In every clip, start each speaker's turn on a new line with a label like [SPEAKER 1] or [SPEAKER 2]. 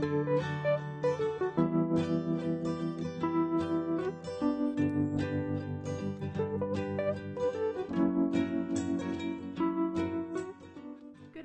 [SPEAKER 1] Good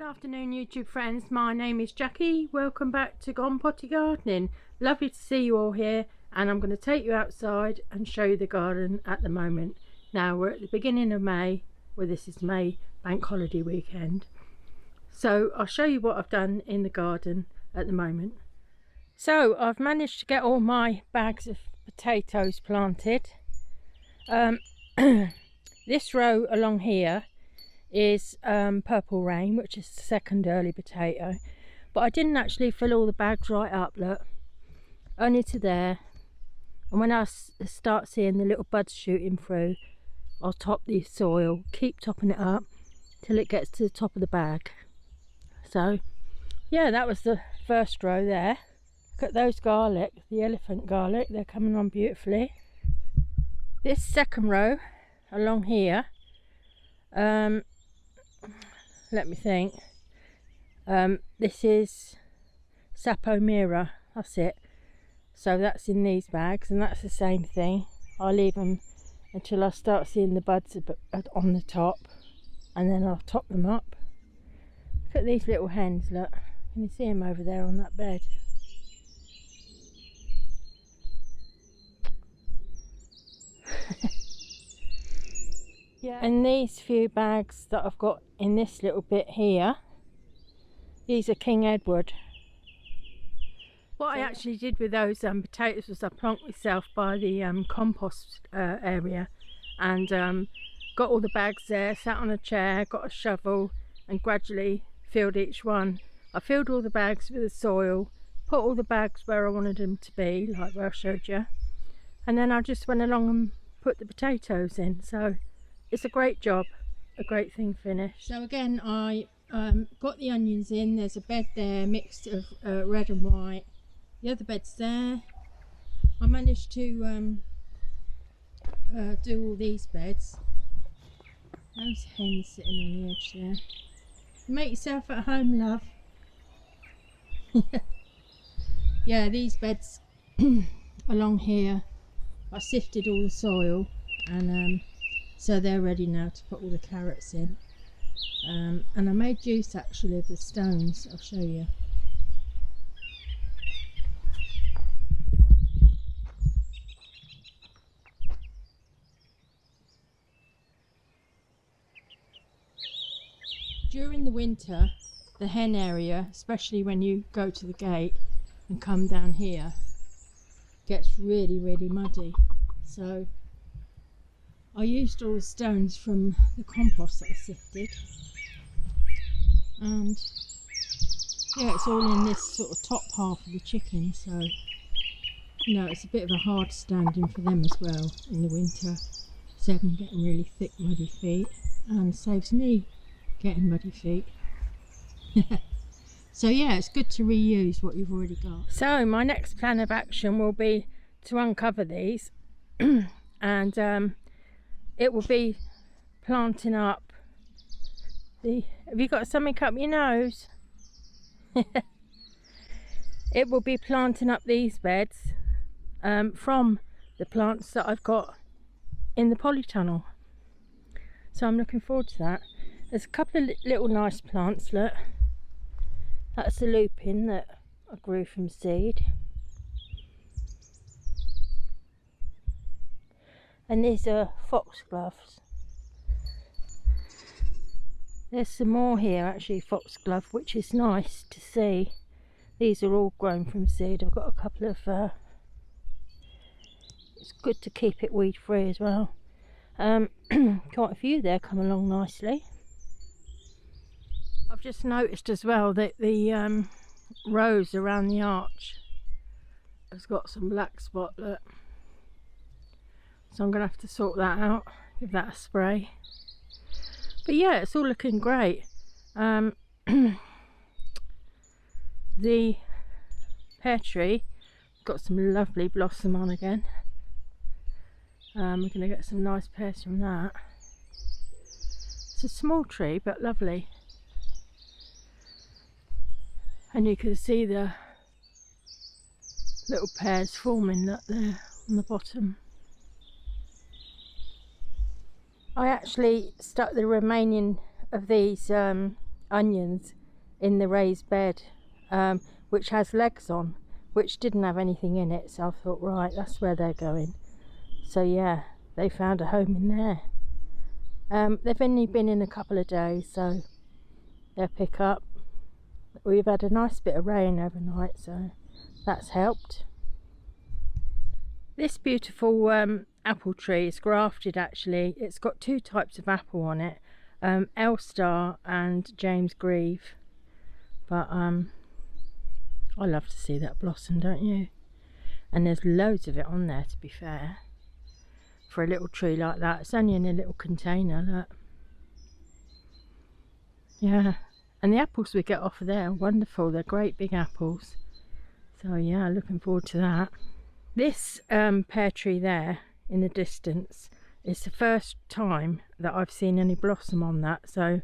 [SPEAKER 1] afternoon YouTube friends, my name is Jackie. Welcome back to Gone Potty Gardening. Lovely to see you all here, and I'm going to take you outside and show you the garden at the moment. Now we're at the beginning of May, well this is May bank holiday weekend. So I'll show you what I've done in the garden at the moment. So I've managed to get all my bags of potatoes planted. This row along here is Purple Rain, which is the second early potato, but I didn't actually fill all the bags right up, look, only to there. And when I start seeing the little buds shooting through, I'll top the soil, keep topping it up till it gets to the top of the bag. So yeah, that was the first row there. Look at those garlic, the elephant garlic, they're coming on beautifully. This second row along here, let me think, this is Sapo Mira, that's it. So that's in these bags, and that's the same thing. I'll leave them until I start seeing the buds on the top, and then I'll top them up. Look at these little hens, look, can you see them over there on that bed? Yeah. And these few bags that I've got in this little bit here, these are King Edward. What I actually did with those potatoes was I plonked myself by the compost area, and got all the bags there, sat on a chair, got a shovel, and gradually filled each one. I filled all the bags with the soil, put all the bags where I wanted them to be, like where I showed you, and then I just went along and put the potatoes in. So it's a great job, a great thing finished. So again, I got the onions in. There's a bed there mixed of red and white. The other bed's there. I managed to do all these beds. Those hens sitting on the edge there. Make yourself at home, love. Yeah, these beds along here, I sifted all the soil, and so they're ready now to put all the carrots in. And I made juice actually of the stones. I'll show you. During the winter, the hen area, especially when you go to the gate and come down here, gets really muddy. So I used all the stones from the compost that I sifted, and yeah, it's all in this sort of top half of the chicken, so you know it's a bit of a hard standing for them as well in the winter, so they can get really thick muddy feet, and saves me getting muddy feet. So yeah, it's good to reuse what you've already got. So my next plan of action will be to uncover these and it will be planting up the, have you got something up your nose? It will be planting up these beds from the plants that I've got in the polytunnel. So I'm looking forward to that. There's a couple of little nice plants, look. That's the lupin that I grew from seed. And these are foxgloves. There's some more here actually, foxglove, which is nice to see. These are all grown from seed. I've got a couple of, it's good to keep it weed free as well. Quite a few there come along nicely. I've just noticed as well that the rose around the arch has got some black spot, look. So I'm going to have to sort that out, give that a spray. But yeah, it's all looking great. The pear tree got some lovely blossom on again. We're going to get some nice pears from that. It's a small tree but lovely. And you can see the little pears forming that there on the bottom. I actually stuck the remaining of these onions in the raised bed, which has legs on, which didn't have anything in it, so I thought, right, that's where they're going. So yeah, they found a home in there. They've only been in a couple of days, so they'll pick up. We've had a nice bit of rain overnight, so that's helped. This beautiful apple tree is grafted actually. It's got two types of apple on it, Elstar and James Grieve. But I love to see that blossom, don't you? And there's loads of it on there, to be fair, for a little tree like that. It's only in a little container, look. Yeah, and the apples we get off of there are wonderful. They're great big apples. So yeah, looking forward to that. This pear tree there in the distance is the first time that I've seen any blossom on that, so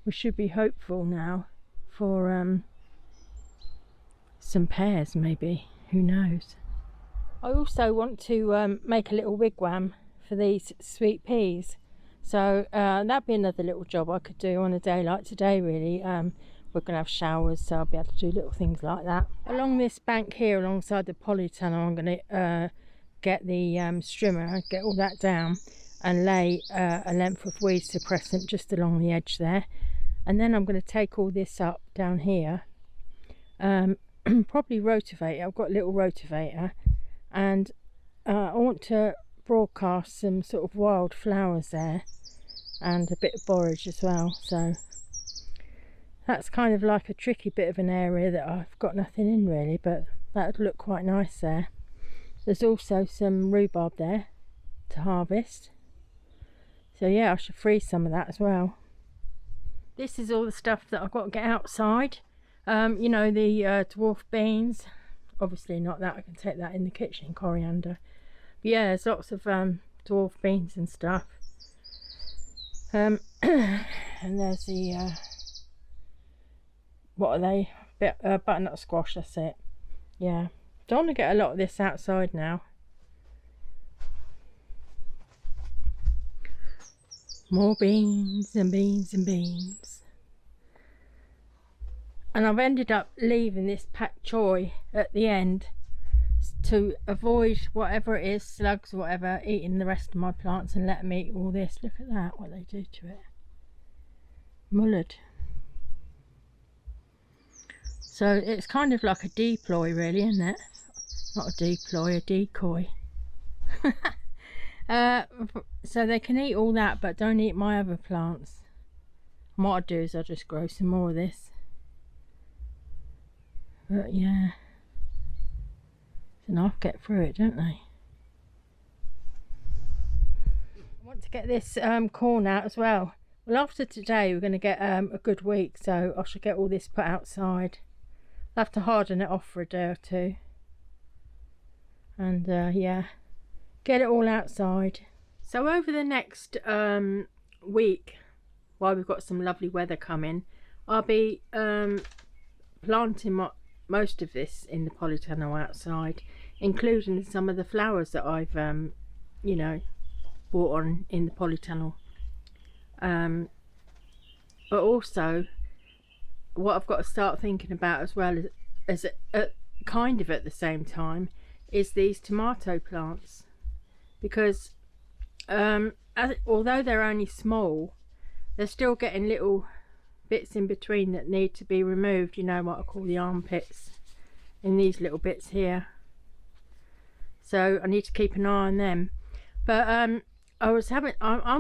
[SPEAKER 1] we should be hopeful now for some pears maybe, who knows. I also want to make a little wigwam for these sweet peas, so that'd be another little job I could do on a day like today really. We're going to have showers, so I'll be able to do little things like that. Along this bank here, alongside the polytunnel, I'm going to get the strimmer, get all that down and lay a length of weed suppressant just along the edge there. And then I'm going to take all this up down here, probably rotivate it. I've got a little rotivator, and I want to broadcast some sort of wild flowers there and a bit of borage as well. So that's kind of like a tricky bit of an area that I've got nothing in really, but that would look quite nice there. There's also some rhubarb there to harvest, so yeah, I should freeze some of that as well. This is all the stuff that I've got to get outside. You know, the dwarf beans, obviously not that, I can take that in the kitchen, coriander. But yeah, there's lots of dwarf beans and stuff. And there's the what are they? Butternut squash, that's it. Yeah, don't want to get a lot of this outside now. More beans and beans and beans. And I've ended up leaving this pak choy at the end to avoid whatever it is, slugs or whatever, eating the rest of my plants and letting me eat all this. Look at that, what they do to it. Mullered. So it's kind of like a deploy really, isn't it? Not a deploy, a decoy. So they can eat all that, but don't eat my other plants. And what I'll do is I'll just grow some more of this. But yeah, then I'll get through it, don't they? I want to get this corn out as well. Well, after today we're going to get a good week, so I should get all this put outside. I'll have to harden it off for a day or two, and yeah, get it all outside. So over the next week, while we've got some lovely weather coming, I'll be planting most of this in the polytunnel outside, including some of the flowers that I've you know, bought on in the polytunnel. But also what I've got to start thinking about as well as kind of at the same time is these tomato plants, because although they're only small, they're still getting little bits in between that need to be removed. You know, what I call the armpits, in these little bits here. So I need to keep an eye on them. But I'm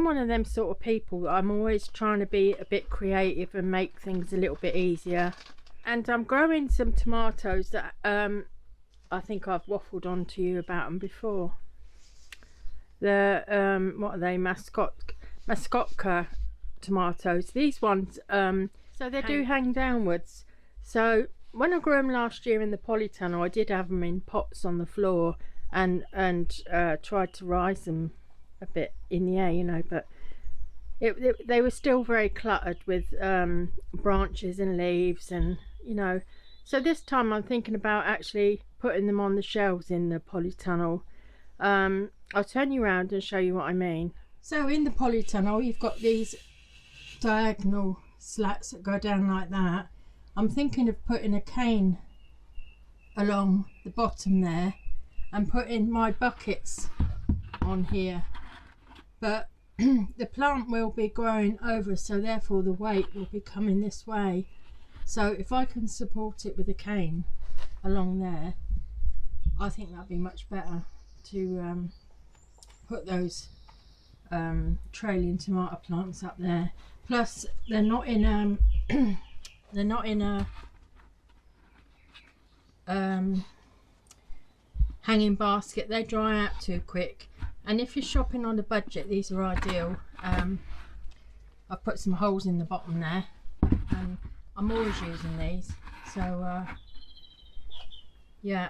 [SPEAKER 1] one of them sort of people that I'm always trying to be a bit creative and make things a little bit easier. And I'm growing some tomatoes that I think I've waffled on to you about them before. The what are they, mascotka tomatoes. These ones so they do hang downwards. So when I grew them last year in the polytunnel, I did have them in pots on the floor and tried to rise them a bit in the air, you know, but they were still very cluttered with branches and leaves, and you know, so this time I'm thinking about actually putting them on the shelves in the polytunnel. I'll turn you around and show you what I mean. So in the polytunnel you've got these diagonal slats that go down like that. I'm thinking of putting a cane along the bottom there and putting my buckets on here, but the plant will be growing over, so therefore the weight will be coming this way. So if I can support it with a cane along there, I think that'd be much better to put those trailing tomato plants up there. Plus they're not in they're not in a hanging basket. They dry out too quick, and if you're shopping on a budget, these are ideal. I've put some holes in the bottom there, and I'm always using these. So yeah,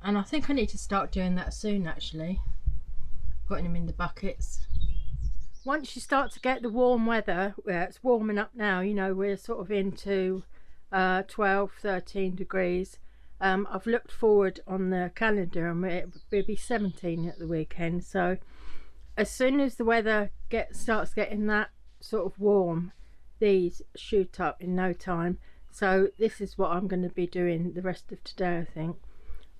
[SPEAKER 1] and I think I need to start doing that soon, actually, putting them in the buckets. Once you start to get the warm weather, where it's warming up now, you know, we're sort of into 12, 13 degrees. I've looked forward on the calendar and it will be 17 at the weekend. So as soon as the weather starts getting that sort of warm, these shoot up in no time. So this is what I'm going to be doing the rest of today. I think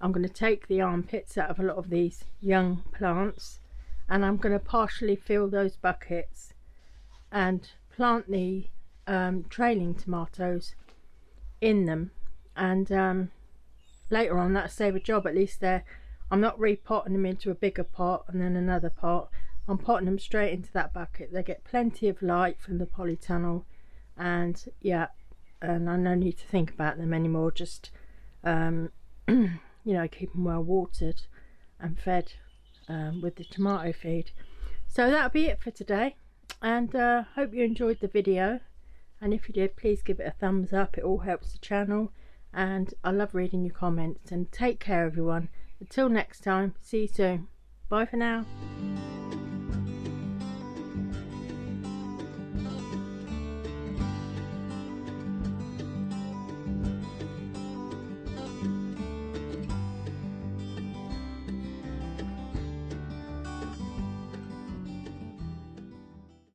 [SPEAKER 1] I'm going to take the armpits out of a lot of these young plants, and I'm going to partially fill those buckets and plant the trailing tomatoes in them, and later on that'll save a job. At least I'm not repotting them into a bigger pot and then another pot. I'm potting them straight into that bucket. They get plenty of light from the polytunnel, and yeah, and I no need to think about them anymore. Just you know, keep them well watered and fed with the tomato feed. So that'll be it for today, and hope you enjoyed the video, and if you did, please give it a thumbs up. It all helps the channel, and I love reading your comments. And take care, everyone. Until next time, see you soon. Bye for now.